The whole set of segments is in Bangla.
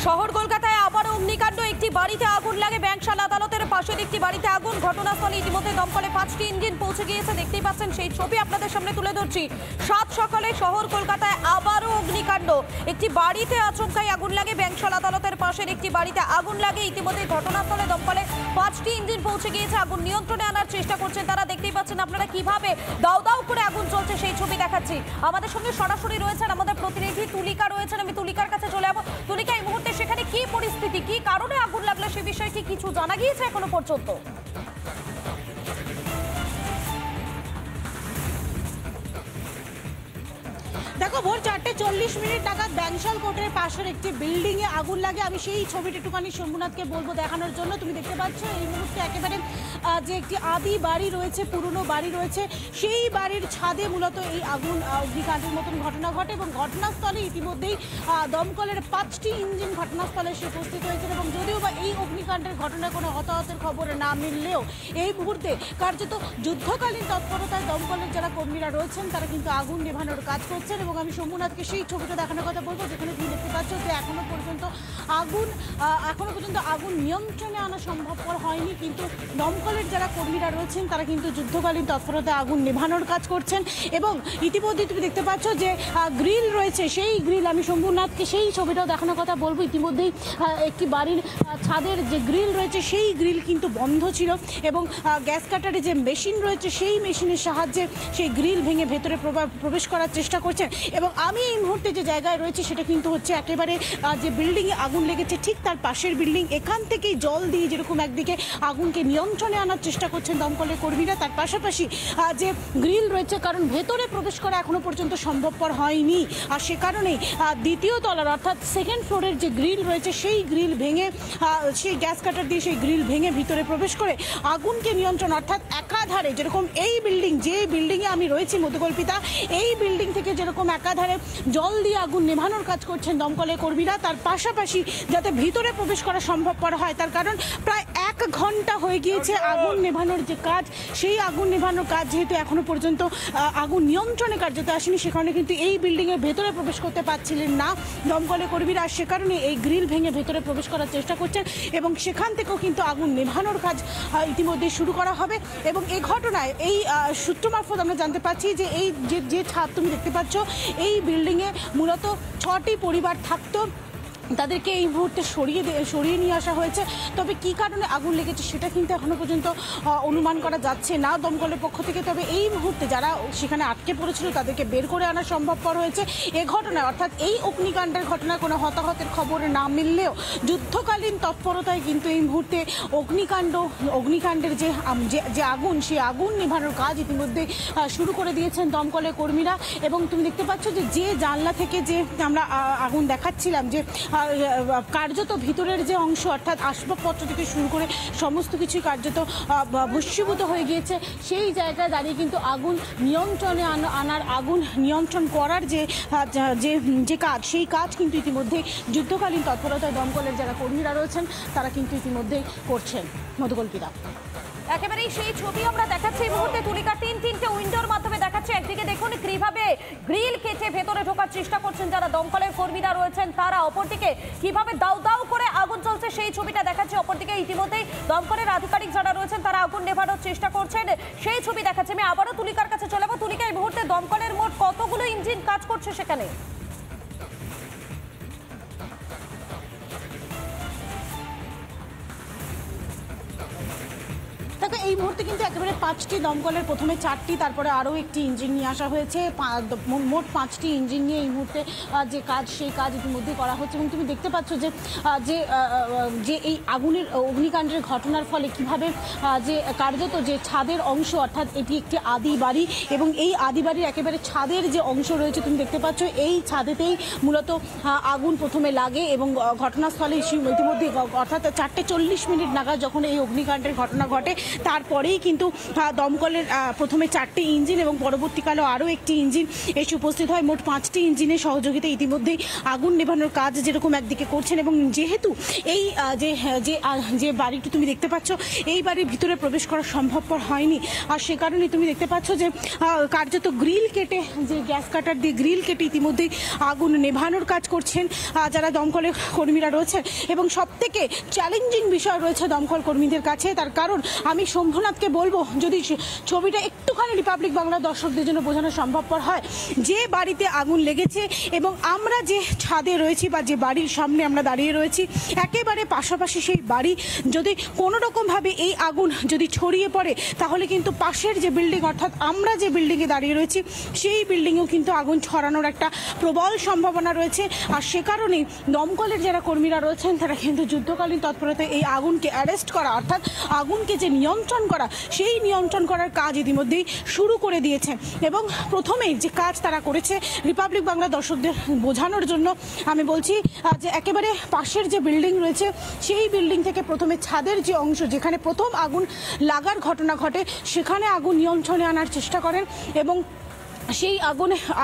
শহর কলকাতায় আবার অগ্নিকাণ্ড। একটি বাড়িতে আগুন লাগে। ব্যাংকশাল আদালতের পাশের একটি বাড়িতে আগুন। ঘটনাস্থলে ইতিমধ্যে দমকলে 5টি ইঞ্জিন পৌঁছে গিয়েছে। দেখতেই পাচ্ছেন, সেই ছবি আপনাদের সামনে তুলে ধরছি। 7 সকালে শহর কলকাতায় আবারও অগ্নিকাণ্ড। একটি বাড়িতে আচমকাই আগুন লাগে। ব্যাংকশাল আদালতের পাশের একটি বাড়িতে আগুন লাগে। ইতিমধ্যে ঘটনাস্থলে দমকলে 5টি ইঞ্জিন পৌঁছে গিয়েছে। আগুন নিয়ন্ত্রণে আনার চেষ্টা করছেন তারা। দেখতেই পাচ্ছেন আপনারা কিভাবে দাউ দাউ করে আগুন চলছে, সেই ছবি দেখাচ্ছি। আমাদের সঙ্গে সরাসরি রয়েছেন আমাদের প্রতিনিধি তুলিকা রয়েছেন। আমি তুলিকার কাছে চলে যাবো। তুলিকা, এই মুহূর্তে সেখানে কি পরিস্থিতি, কি কারণে আগুন লাগলো সে বিষয়টি কিছু জানা গিয়েছে এখনো পর্যন্ত? দেখো, ভোর 4:40 নাগাদ ব্যাংকশাল কোর্টের পাশের একটি বিল্ডিং এ আগুন লাগে। আমি সেই ছবিটা একটুখানি শম্ভুনাথকে বলবো দেখানোর জন্য। তুমি দেখতে পাচ্ছ এই মুহূর্তে একেবারে যে একটি আদি বাড়ি রয়েছে, পুরনো বাড়ি রয়েছে, সেই বাড়ির ছাদে মূলত এই আগুন অগ্নিকাণ্ডের মতন ঘটনা ঘটে এবং ঘটনাস্থলে ইতিমধ্যেই দমকলের 5টি ইঞ্জিন ঘটনাস্থলে এসে উপস্থিত হয়েছে। এবং যদিও বা এই অগ্নিকাণ্ডের ঘটনায় কোনো হতাহতের খবর না মিললেও এই মুহূর্তে কার্যত যুদ্ধকালীন তৎপরতায় দমকলের যারা কর্মীরা রয়েছেন তারা কিন্তু আগুন নেভানোর কাজ করছেন। এবং আমি শম্ভুনাথকে সেই ছবিটা দেখানোর কথা বলবো, যেখানে তুমি দেখতে পাচ্ছ যে এখনো পর্যন্ত আগুন নিয়ন্ত্রণে আনা সম্ভবপর হয়নি, কিন্তু দমকলের যারা কর্মীরা রয়েছেন তারা কিন্তু যুদ্ধকালীন তৎপরতায় আগুন নেভানোর কাজ করছেন। এবং ইতিমধ্যে তুমি দেখতে পাচ্ছ যে গ্রিল রয়েছে, সেই গ্রিল, আমি শম্ভুনাথকে সেই ছবিটাও দেখানোর কথা বলবো। ইতিমধ্যেই একটি বাড়ির ছাদের যে গ্রিল রয়েছে সেই গ্রিল কিন্তু বন্ধ ছিল এবং গ্যাস কাটারে যে মেশিন রয়েছে সেই মেশিনের সাহায্যে সেই গ্রিল ভেঙে ভেতরে প্রবেশ করার চেষ্টা করছেন। এবং আমি এই মুহূর্তে যে জায়গায় রয়েছে সেটা কিন্তু হচ্ছে একেবারে যে বিল্ডিংয়ে আগুন লেগেছে ঠিক তার পাশের বিল্ডিং। এখান থেকেই জল দিয়ে যেরকম একদিকে আগুনকে নিয়ন্ত্রণে আনার চেষ্টা করছেন দমকলের কর্মীরা, তার পাশাপাশি যে গ্রিল রয়েছে, কারণ ভেতরে প্রবেশ করা এখনো পর্যন্ত সম্ভবপর হয়নি। আর সে কারণেই দ্বিতীয় তলার অর্থাৎ সেকেন্ড ফ্লোরের যে গ্রিল রয়েছে সেই গ্রিল ভেঙে, সেই গ্যাস কাটার দিয়ে সেই গ্রিল ভেঙে ভিতরে প্রবেশ করে আগুনকে নিয়ন্ত্রণ, অর্থাৎ একাধারে যেরকম এই বিল্ডিং, যে বিল্ডিংয়ে আমি রয়েছি মধুকল্পিতা, এই বিল্ডিং থেকে যেরকম একাধারে জল দিয়ে আগুন নেভানোর কাজ করছেন দমকলের কর্মীরা, তার পাশাপাশি যাতে ভিতরে প্রবেশ করা সম্ভবপর হয়, তার কারণ প্রায় 1 ঘন্টা হয়ে গিয়েছে আগুন নেভানোর যে কাজ, সেই আগুন নেভানোর কাজ যেহেতু এখনো পর্যন্ত আগুন নিয়ন্ত্রণে কার্যত আসেনি, সেখানে কিন্তু এই বিল্ডিংয়ের ভেতরে প্রবেশ করতে পারছিলেন না দমকলের কর্মীরা। সে কারণে এই গ্রিল ভেঙে ভেতরে প্রবেশ করার চেষ্টা করছেন এবং সেখান থেকেও কিন্তু আগুন নেভানোর কাজ ইতিমধ্যে শুরু করা হবে। এবং এই ঘটনায় এই সূত্র মারফত আমরা জানতে পারছি যে এই যে ছাদ তুমি দেখতে পাচ্ছ, এই বিল্ডিংয়ে মূলত 6টি পরিবার থাকতো, তাদেরকে এই মুহূর্তে সরিয়ে নিয়ে আসা হয়েছে। তবে কী কারণে আগুন লেগেছে সেটা কিন্তু এখনো পর্যন্ত অনুমান করা যাচ্ছে না দমকলের পক্ষ থেকে। তবে এই মুহূর্তে যারা সেখানে আটকে পড়েছিল তাদেরকে বের করে আনা সম্ভবপর হয়েছে। এ ঘটনায় অর্থাৎ এই অগ্নিকাণ্ডের ঘটনায় কোনো হতাহতের খবর না মিললেও যুদ্ধকালীন তৎপরতায় কিন্তু এই মুহূর্তে অগ্নিকাণ্ডের যে আগুন, সেই আগুন নেভানোর কাজ ইতিমধ্যে শুরু করে দিয়েছেন দমকলের কর্মীরা। এবং তুমি দেখতে পাচ্ছ যে জানলা থেকে যে আমরা আগুন দেখাচ্ছিলাম, যে কার্যত ভিতরের যে অংশ অর্থাৎ আসবাবপত্র থেকে শুরু করে সমস্ত কিছুই কার্যত ভস্মীভূত হয়ে গিয়েছে, সেই জায়গায় দাঁড়িয়ে কিন্তু আগুন নিয়ন্ত্রণে আনার, আগুন নিয়ন্ত্রণ করার যে কাজ, সেই কাজ কিন্তু ইতিমধ্যে যুদ্ধকালীন তৎপরতায় দমকলের যারা কর্মীরা রয়েছেন তারা কিন্তু ইতিমধ্যেই করছেন। মধুকল্পিতা, একেবারেই সেই ছবি আমরা দেখাচ্ছি এই মুহূর্তে তুলিকা। 3টে উইন্ডোর মাধ্যমে দেখাচ্ছে। একদিকে দেখুন কিভাবে গ্রিল কেটে ভেতরে ঢোকার চেষ্টা করছেন যারা দমকলের কর্মীরা রয়েছেন তারা, অপরদিকে কিভাবে দাউ দাউ করে আগুন চলছে সেই ছবিটা দেখাচ্ছে। অপরদিকে ইতিমধ্যেই দমকলের আধিকারিক যারা রয়েছেন তারা আগুন নেভানোর চেষ্টা করছেন, সেই ছবি দেখাচ্ছে। আমি আবারও তুলিকার কাছে চলে যাবো। তুলিকা, এই মুহূর্তে দমকলের মোট কতগুলো ইঞ্জিন কাজ করছে সেখানে? এই মুহূর্তে কিন্তু একেবারে 5টি দমকলের, প্রথমে 4টি, তারপরে আরও একটি ইঞ্জিন নিয়ে আসা হয়েছে। মোট 5টি ইঞ্জিন নিয়ে এই মুহূর্তে যে কাজ, সেই কাজ ইতিমধ্যে করা হচ্ছে। এবং তুমি দেখতে পাচ্ছ যে এই অগ্নিকাণ্ডের ঘটনার ফলে কিভাবে যে কার্যত যে ছাদের অংশ, অর্থাৎ এটি একটি আদি বাড়ি এবং এই আদি বাড়ির একেবারে ছাদের যে অংশ রয়েছে তুমি দেখতে পাচ্ছ, এই ছাদেতেই মূলত আগুন প্রথমে লাগে এবং ঘটনাস্থলে ইতিমধ্যে অর্থাৎ 4:40 নাগাদ যখন এই অগ্নিকাণ্ডের ঘটনা ঘটে, তার তারপরেই কিন্তু দমকলের প্রথমে 4টি ইঞ্জিন এবং পরবর্তীকালে আরও একটি ইঞ্জিন এসে উপস্থিত হয়। মোট 5টি ইঞ্জিনের সহযোগিতা ইতিমধ্যেই আগুন নেভানোর কাজ যেরকম একদিকে করছেন। এবং যেহেতু এই যে বাড়িটি তুমি দেখতে পাচ্ছ, এই বাড়ির ভিতরে প্রবেশ করা সম্ভবপর হয়নি, আর সে কারণে তুমি দেখতে পাচ্ছ যে কার্যত গ্রিল কেটে, যে গ্যাস কাটার দিয়ে গ্রিল কেটে ইতিমধ্যেই আগুন নেভানোর কাজ করছেন যারা দমকলের কর্মীরা রয়েছে। এবং সবথেকে চ্যালেঞ্জিং বিষয় রয়েছে দমকল কর্মীদের কাছে, তার কারণ আমি শম্ভুনাথকে বলবো যদি ছবিটা একটুখানি রিপাবলিক বাংলা দর্শকদের জন্য বোঝানো সম্ভবপর হয়, যে বাড়িতে আগুন লেগেছে এবং আমরা যে ছাদে রয়েছি বা যে বাড়ির সামনে আমরা দাঁড়িয়ে রয়েছি, একেবারে পাশাপাশি সেই বাড়ি, যদি কোনো রকমভাবে এই আগুন যদি ছড়িয়ে পড়ে তাহলে কিন্তু পাশের যে বিল্ডিং, অর্থাৎ আমরা যে বিল্ডিংয়ে দাঁড়িয়ে রয়েছি সেই বিল্ডিংয়েও কিন্তু আগুন ছড়ানোর একটা প্রবল সম্ভাবনা রয়েছে। আর সে কারণেই দমকলের যারা কর্মীরা রয়েছেন তারা কিন্তু যুদ্ধকালীন তৎপরতায় এই আগুনকে অ্যারেস্ট করা, অর্থাৎ আগুনকে যে নিয়ন্ত্রণ করা, সেই নিয়ন্ত্রণ করার কাজ ইতিমধ্যেই শুরু করে দিয়েছে। এবং প্রথমেই যে কাজ তারা করেছে রিপাবলিক বাংলা দর্শকদের বোঝানোর জন্য আমি বলছি যে একেবারে পাশের যে বিল্ডিং রয়েছে সেই বিল্ডিং থেকে প্রথমে ছাদের যে অংশ, যেখানে প্রথম আগুন লাগার ঘটনা ঘটে, সেখানে আগুন নিয়ন্ত্রণে আনার চেষ্টা করেন। এবং সেই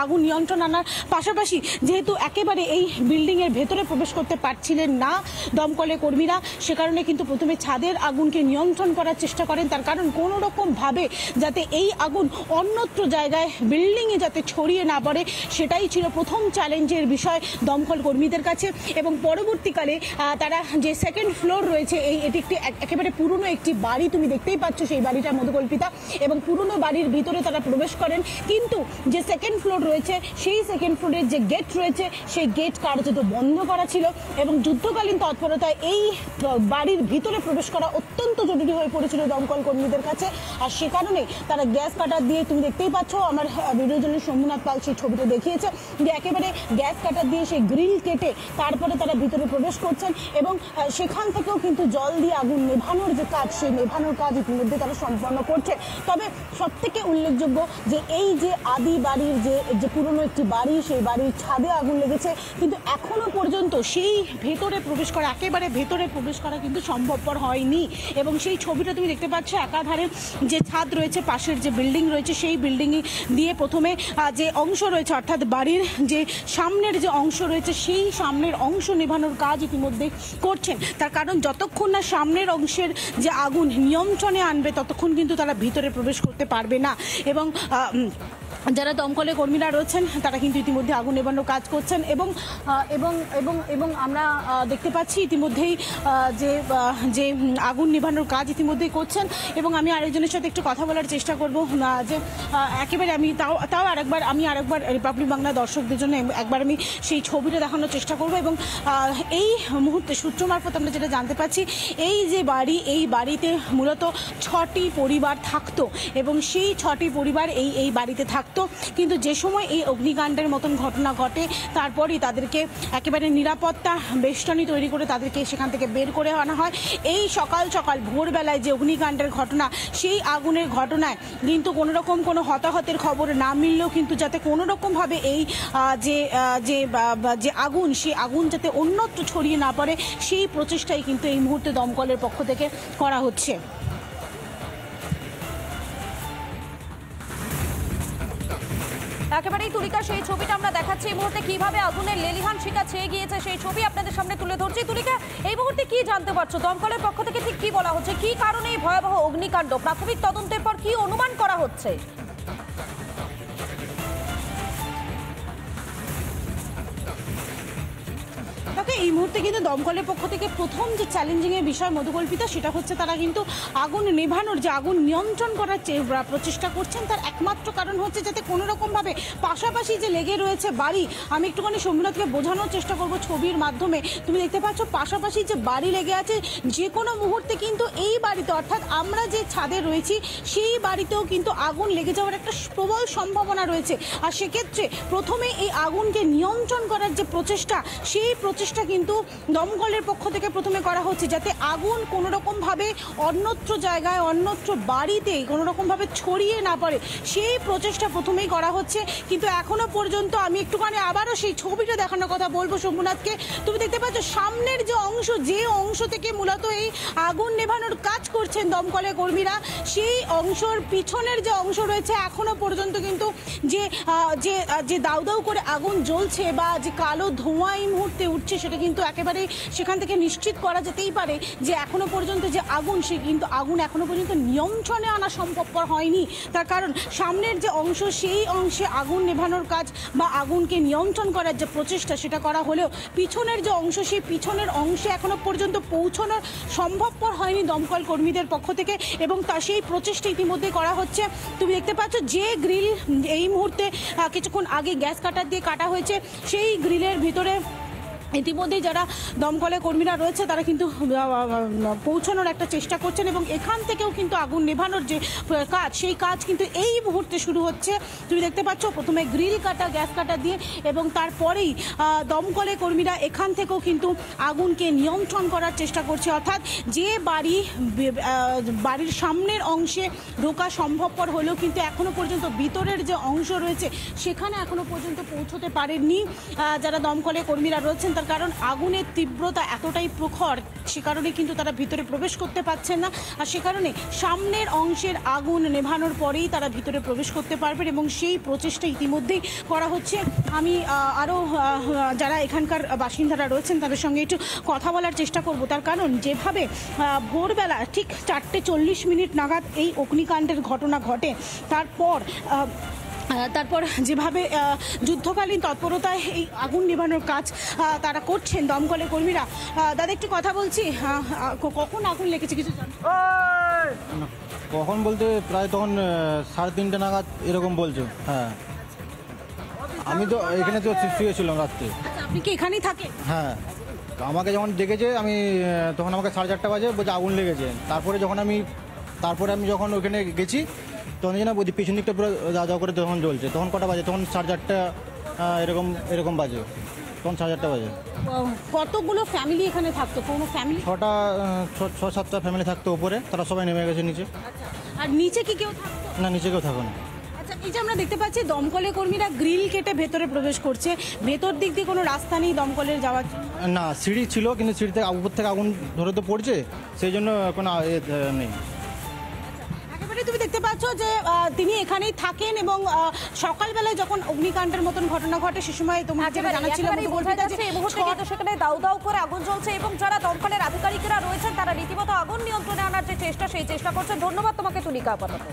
আগুন নিয়ন্ত্রণ আনার পাশাপাশি যেহেতু একেবারে এই বিল্ডিংয়ের ভেতরে প্রবেশ করতে পারছিলেন না দমকলের কর্মীরা, সে কারণে কিন্তু প্রথমে ছাদের আগুনকে নিয়ন্ত্রণ করার চেষ্টা করেন, তার কারণ কোনো রকমভাবে যাতে এই আগুন অন্যত্র জায়গায় বিল্ডিংয়ে যাতে ছড়িয়ে না পড়ে, সেটাই ছিল প্রথম চ্যালেঞ্জের বিষয় দমকল কর্মীদের কাছে। এবং পরবর্তীকালে তারা যে সেকেন্ড ফ্লোর রয়েছে, এটি একটি একেবারে পুরনো একটি বাড়ি, তুমি দেখতেই পাচ্ছ সেই বাড়িটা মধুকল্পিতা, এবং পুরনো বাড়ির ভিতরে তারা প্রবেশ করেন। কিন্তু যে সেকেন্ড ফ্লোর রয়েছে সেই সেকেন্ড ফ্লোরের যে গেট রয়েছে সেই গেট কার্যত বন্ধ করা ছিল, এবং যুদ্ধকালীন তৎপরতায় এই বাড়ির ভিতরে প্রবেশ করা অত্যন্ত জরুরি হয়ে পড়েছিল দমকল কর্মীদের কাছে। আর সে কারণে তারা গ্যাস কাটার দিয়ে, তুমি দেখতেই পাচ্ছ আমার ভিডিও জার্নালিস্ট শম্ভুনাথ পাল সেই ছবিটা দেখিয়েছে, যে একেবারে গ্যাস কাটার দিয়ে সেই গ্রিল কেটে তারপরে তারা ভিতরে প্রবেশ করছেন। এবং সেখান থেকেও কিন্তু জল দিয়ে আগুন নেভানোর যে কাজ, সেই নেভানোর কাজ ইতিমধ্যে তারা সম্পন্ন করছে। তবে সবথেকে উল্লেখযোগ্য যে এই যে আদি বাড়ির যে পুরনো একটি বাড়ি, সেই বাড়ির ছাদে আগুন লেগেছে, কিন্তু এখনো পর্যন্ত সেই ভেতরে প্রবেশ করা, একেবারে ভেতরে প্রবেশ করা কিন্তু সম্ভবপর হয়নি। এবং সেই ছবিটা তুমি দেখতে পাচ্ছ, একাধারে যে ছাদ রয়েছে, পাশের যে বিল্ডিং রয়েছে, সেই বিল্ডিং দিয়ে প্রথমে যে অংশ রয়েছে, অর্থাৎ বাড়ির যে সামনের যে অংশ রয়েছে, সেই সামনের অংশ নেভানোর কাজ ইতিমধ্যে করছেন। তার কারণ যতক্ষণ না সামনের অংশের যে আগুন নিয়ন্ত্রণে আনবে ততক্ষণ কিন্তু তারা ভিতরে প্রবেশ করতে পারবে না। এবং যারা দমকলের কর্মীরা রয়েছেন তারা কিন্তু ইতিমধ্যে আগুন নেভানোর কাজ করছেন। এবং এবং এবং এবং আমরা দেখতে পাচ্ছি ইতিমধ্যেই যে আগুন নেভানোর কাজ ইতিমধ্যেই করছেন। এবং আমি আরেকজনের সাথে একটু কথা বলার চেষ্টা করব, যে একেবারে আমি তাও আরেকবার রিপাবলিক বাংলা দর্শকদের জন্য একবার আমি সেই ছবিটা দেখানোর চেষ্টা করব। এবং এই মুহূর্তে সূত্র মারফত আমরা যেটা জানতে পারছি, এই যে বাড়ি, এই বাড়িতে মূলত 6টি পরিবার থাকতো, এবং সেই 6টি পরিবার এই বাড়িতে থাকতো। কিন্তু যে সময় এই অগ্নিকাণ্ডের মতন ঘটনা ঘটে, তারপরই তাদেরকে একেবারে নিরাপত্তা বেষ্টনী তৈরি করে তাদেরকে সেখান থেকে বের করে আনা হয়। এই সকাল সকাল ভোরবেলায় যে অগ্নিকাণ্ডের ঘটনা, সেই আগুনের ঘটনায় কিন্তু কোনো রকম কোনো হতাহতের খবর না মিললেও কিন্তু যাতে কোনো রকমভাবে এই যে আগুন, সেই আগুন যাতে অন্যত্র ছড়িয়ে না পড়ে, সেই প্রচেষ্টাই কিন্তু এই মুহূর্তে দমকলের পক্ষ থেকে করা হচ্ছে। একেবারেই তুলিকা, সেই ছবিটা আমরা দেখাচ্ছি এই মুহূর্তে, কিভাবে আগুনের লেলিহান শিখা ছেয়ে গিয়েছে সেই ছবি আপনাদের সামনে তুলে ধরছি। তুলিকা, এই মুহূর্তে কি জানতে পারছো, দমকলের পক্ষ থেকে ঠিক কি বলা হচ্ছে, কি কারণে এই ভয়াবহ অগ্নিকাণ্ড, প্রাথমিক তদন্তের পর কি অনুমান করা হচ্ছে? এই মুহূর্তে কিন্তু দমকলের পক্ষ থেকে প্রথম যে চ্যালেঞ্জিং এর বিষয় মধুকল্পিতা, সেটা হচ্ছে তারা কিন্তু আগুন নেভানোর, যে আগুন নিয়ন্ত্রণ করার প্রচেষ্টা করছেন, তার একমাত্র কারণ হচ্ছে যাতে কোনো রকমভাবে পাশাপাশি যে লেগে রয়েছে বাড়ি, আমি একটুখানি শম্ভুনাথকে বোঝানোর চেষ্টা করব ছবির মাধ্যমে। তুমি দেখতে পাচ্ছ পাশাপাশি যে বাড়ি লেগে আছে, যে কোনো মুহূর্তে কিন্তু এই বাড়িতে, অর্থাৎ আমরা যে ছাদে রয়েছি সেই বাড়িতেও কিন্তু আগুন লেগে যাওয়ার একটা প্রবল সম্ভাবনা রয়েছে। আর সেক্ষেত্রে প্রথমে এই আগুনকে নিয়ন্ত্রণ করার যে প্রচেষ্টা, সেই প্রচেষ্টা প্রচেষ্টা কিন্তু দমকলের পক্ষ থেকে প্রথমে করা হচ্ছে, যাতে আগুন কোনো রকমভাবে অন্যত্র জায়গায় অন্যত্র বাড়িতে কোনো রকমভাবে ছড়িয়ে না পড়ে, সেই প্রচেষ্টা প্রথমেই করা হচ্ছে। কিন্তু এখনো পর্যন্ত আমি একটুখানি আবারও সেই ছবিটা দেখানোর কথা বলবো শম্ভুনাথকে। তুমি দেখতে পাচ্ছ সামনের যে অংশ থেকে মূলত এই আগুন নেভানোর কাজ করছেন দমকলের কর্মীরা, সেই অংশের পিছনের যে অংশ রয়েছে এখনো পর্যন্ত কিন্তু যে দাউ দাউ করে আগুন জ্বলছে বা যে কালো ধোঁয়া এই মুহূর্তে উঠছে, সেটা কিন্তু একেবারে সেখান থেকে নিশ্চিত করা যেতেই পারে যে এখনো পর্যন্ত যে আগুন, সে কিন্তু আগুন এখনো পর্যন্ত নিয়ন্ত্রণে আনা সম্ভবপর হয়নি। তার কারণ সামনের যে অংশ, সেই অংশে আগুন নেভানোর কাজ বা আগুনকে নিয়ন্ত্রণ করার যে প্রচেষ্টা সেটা করা হলেও পিছনের যে অংশ, সেই পিছনের অংশে এখনো পর্যন্ত পৌঁছানোর সম্ভবপর হয়নি দমকল কর্মীদের পক্ষ থেকে, এবং সেই প্রচেষ্টা ইতিমধ্যে করা হচ্ছে। তুমি দেখতে পাচ্ছ যে গ্রিল এই মুহূর্তে কিছুক্ষণ আগে গ্যাস কাটার দিয়ে কাটা হয়েছে, সেই গ্রিলের ভিতরে ইতিমধ্যেই যারা দমকলের কর্মীরা রয়েছে তারা কিন্তু পৌঁছানোর একটা চেষ্টা করছেন, এবং এখান থেকেও কিন্তু আগুন নেভানোর যে কাজ, সেই কাজ কিন্তু এই মুহূর্তে শুরু হচ্ছে। তুমি দেখতে পাচ্ছ প্রথমে গ্রিল কাটা, গ্যাস কাটা দিয়ে, এবং তারপরেই দমকলের কর্মীরা এখান থেকেও কিন্তু আগুনকে নিয়ন্ত্রণ করার চেষ্টা করছে। অর্থাৎ যে বাড়ির সামনের অংশে ঢোকা সম্ভবপর হলেও কিন্তু এখনো পর্যন্ত ভিতরের যে অংশ রয়েছে সেখানে এখনো পর্যন্ত পৌঁছতে পারেননি যারা দমকলের কর্মীরা রয়েছেন। তার কারণ আগুনের তীব্রতা এতটাই প্রখর, সে কারণে কিন্তু তারা ভিতরে প্রবেশ করতে পারছেন না, আর সে কারণে সামনের অংশের আগুন নেভানোর পরেই তারা ভিতরে প্রবেশ করতে পারবেন, এবং সেই প্রচেষ্টা ইতিমধ্যেই করা হচ্ছে। আমি আরও যারা এখানকার বাসিন্দারা রয়েছেন তাদের সঙ্গে একটু কথা বলার চেষ্টা করব। তার কারণ যেভাবে ভোরবেলা ঠিক 4:40 নাগাদ এই অগ্নিকাণ্ডের ঘটনা ঘটে, তারপর যেভাবে যুদ্ধকালীন তৎপরতায় এই আগুন নেভানোর কাজ তারা করছেন দমকলের কর্মীরা। দাদা একটু কথা বলছি, কখন আগুন লেগেছে কিছু জানো? কখন বলতে প্রায় তখন 3:30 নাগাদ এরকম বলছে। হ্যাঁ, আমি তো এখানে তো শুয়েছিলাম রাত্রে। আচ্ছা, আপনি কি এখানেই থাকেন? হ্যাঁ, তো আমাকে যখন ডেকেছে আমি তখন আমাকে 4:30 বাজে বলছে আগুন লেগেছে। তারপরে আমি যখন ওখানে গেছি তখন না বলছি পিছন দিকটা পুরো যা করে তখন জ্বলছে। তখন কটা বাজে? তখন 4:30 এরকম বাজে, তখন 4:30 বাজে। কতগুলো ফ্যামিলি এখানে থাকতো? কোনো ফ্যামিলি? 6-7টা ফ্যামিলি থাকতো উপরে, তারা সবাই নেমে গেছে নিচে। আচ্ছা, আর নিচে কি কেউ থাকতো? না, নিচে কেউ থাকো না। আচ্ছা, এই যে আমরা দেখতে পাচ্ছি দমকলের কর্মীরা গ্রিল কেটে ভেতরে প্রবেশ করছে, ভেতর দিক দিয়ে কোনো রাস্তা নেই দমকলের যাওয়ার জন্য? না, সিঁড়ি ছিল, কিন্তু সিঁড়ি থেকে উপর থেকে আগুন ধরে তো পড়ছে, সেই জন্য কোনো নেই। একেবারে তুমি দেখতে পাচ্ছ যে তিনি এখানেই থাকেন, এবং সকালবেলায় যখন অগ্নিকাণ্ডের মতন ঘটনা ঘটে সে সময় তোমার যেটা জানাচ্ছিলাম বোঝা যাচ্ছে এই মুহূর্তে কিন্তু সেখানে দাউ দাউ করে আগুন জ্বলছে, এবং যারা দমকলের আধিকারিকরা রয়েছেন তারা রীতিমতো আগুন নিয়ন্ত্রণে আনার যে চেষ্টা, সেই চেষ্টা করছেন। ধন্যবাদ তোমাকে তুলিকা আপাতত।